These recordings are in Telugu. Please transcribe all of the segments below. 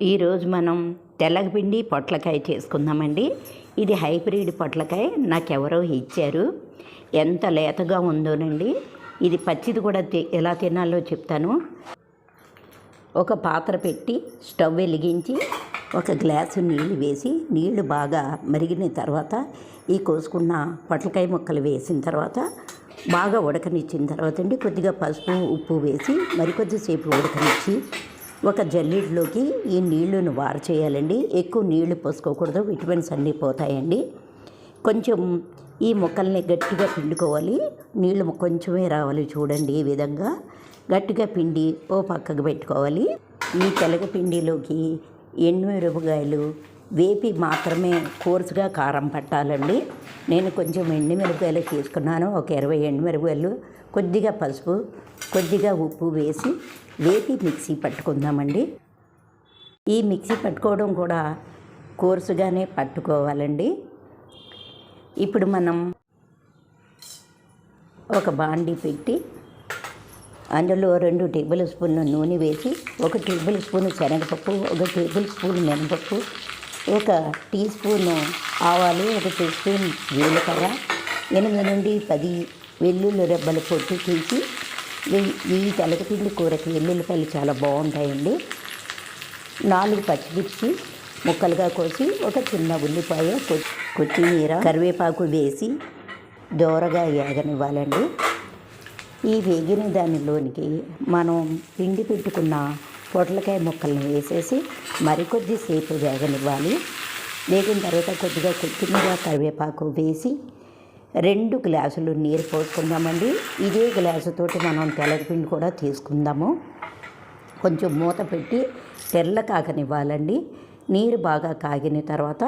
ఈరోజు మనం తెల్లగపిండి పొట్లకాయ చేసుకుందామండి. ఇది హైబ్రిడ్ పొట్లకాయ నాకెవరో ఇచ్చారు. ఎంత లేతగా ఉందోనండి. ఇది పచ్చిది కూడా ఎలా తినాలో చెప్తాను. ఒక పాత్ర పెట్టి స్టవ్ వెలిగించి ఒక గ్లాసు నీళ్లు వేసి నీళ్లు బాగా మరిగిన తర్వాత ఈ కోసుకున్న పొట్లకాయ ముక్కలు వేసిన తర్వాత బాగా ఉడకనిచ్చిన తర్వాత అండి కొద్దిగా పసుపు ఉప్పు వేసి మరికొద్దిసేపు ఉడకనిచ్చి ఒక జల్లెడలోకి ఈ నీళ్లను వారు చేయాలండి. ఎక్కువ నీళ్లు పోసుకోకూడదు, విటమిన్స్ అన్నీ పోతాయండి. కొంచెం ఈ ముక్కల్ని గట్టిగా పిండుకోవాలి. నీళ్లు కొంచెమే రావాలి చూడండి. ఈ విధంగా గట్టిగా పిండి ఓ పక్కకు పెట్టుకోవాలి. ఈ తెలగపిండిలోకి ఎండుమిరపకాయలు వేపి మాత్రమే కోర్సుగా కారం పట్టాలండి. నేను కొంచెం ఎండుమిరపకాయలు తీసుకున్నాను. ఒక 20 ఎండుమిరపకాయలు, కొద్దిగా పసుపు, కొద్దిగా ఉప్పు వేసి వేపి మిక్సీ పట్టుకుందామండి. ఈ మిక్సీ పట్టుకోవడం కూడా కోర్సుగానే పట్టుకోవాలండి. ఇప్పుడు మనం ఒక బాండీ పెట్టి అందులో 2 టేబుల్ స్పూన్ల నూనె వేసి 1 టేబుల్ స్పూన్ శనగపప్పు, 1 టేబుల్ స్పూన్ మినపప్పు, 1 టీ స్పూన్ ఆవాలు, 1 టీ స్పూన్ జీలకర్ర, 8 నుండి 10 వెల్లుల్లి రెబ్బలు పొట్టు తీసి ఈ తెలగపిండి కూరకి వెల్లుల్లిపాయలు చాలా బాగుంటాయండి. 4 పచ్చిమిర్చి ముక్కలుగా కోసి, ఒక చిన్న ఉల్లిపాయ, కొత్తిమీర, కరివేపాకు వేసి దోరగా వేగనివ్వాలండి. ఈ వేగిన దానిలోనికి మనం పిండి పెట్టుకున్న పొట్లకాయ ముక్కల్ని వేసేసి మరికొద్దిసేపు వేగనివ్వాలి. వేగిన తర్వాత కొద్దిగా కొత్తిమీర, కరివేపాకు వేసి 2 గ్లాసులు నీరు పోసుకుందామండి. ఇదే గ్లాసుతోటి మనం తెల్లపిండి కూడా తీసుకుందాము. కొంచెం మూత పెట్టి తెల్ల కాగనివ్వాలండి. నీరు బాగా కాగిన తర్వాత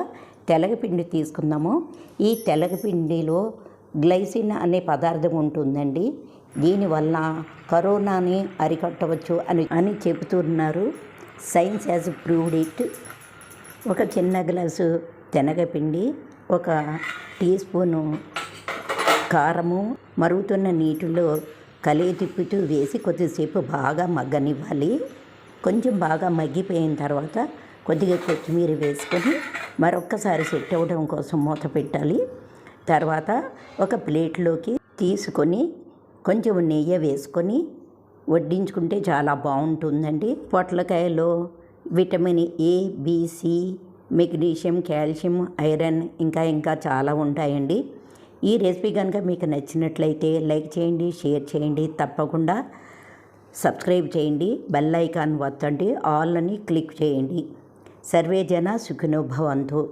తెల్లపిండి తీసుకుందాము. ఈ తెల్లపిండిలో గ్లైసిన్ అనే పదార్థం ఉంటుందండి. దీనివల్ల కరోనాని అరికట్టవచ్చు అని చెబుతున్నారు. Science has proved it. ఒక చిన్న గ్లాసు శనగపిండి, 1 టీ స్పూను కారము మరుగుతున్న నీటిలో కలిగి తిప్పుతూ వేసి కొద్దిసేపు బాగా మగ్గనివ్వాలి. కొంచెం బాగా మగ్గిపోయిన తర్వాత కొద్దిగా కొత్తిమీర వేసుకొని మరొక్కసారి సెట్ అవ్వడం కోసం మూత పెట్టాలి. తర్వాత ఒక ప్లేట్లోకి తీసుకొని కొంచెం నెయ్యి వేసుకొని వడ్డించుకుంటే చాలా బాగుంటుందండి. పొట్లకాయలో vitamin A, B, C, magnesium, calcium, iron ఇంకా చాలా ఉంటాయండి. ఈ రెసిపీ కనుక మీకు నచ్చినట్లయితే లైక్ చేయండి, షేర్ చేయండి, తప్పకుండా సబ్స్క్రైబ్ చేయండి, బెల్ ఐకాన్ వత్తండి, ఆల్ అని క్లిక్ చేయండి. సర్వే జన సుఖినో భవంతు.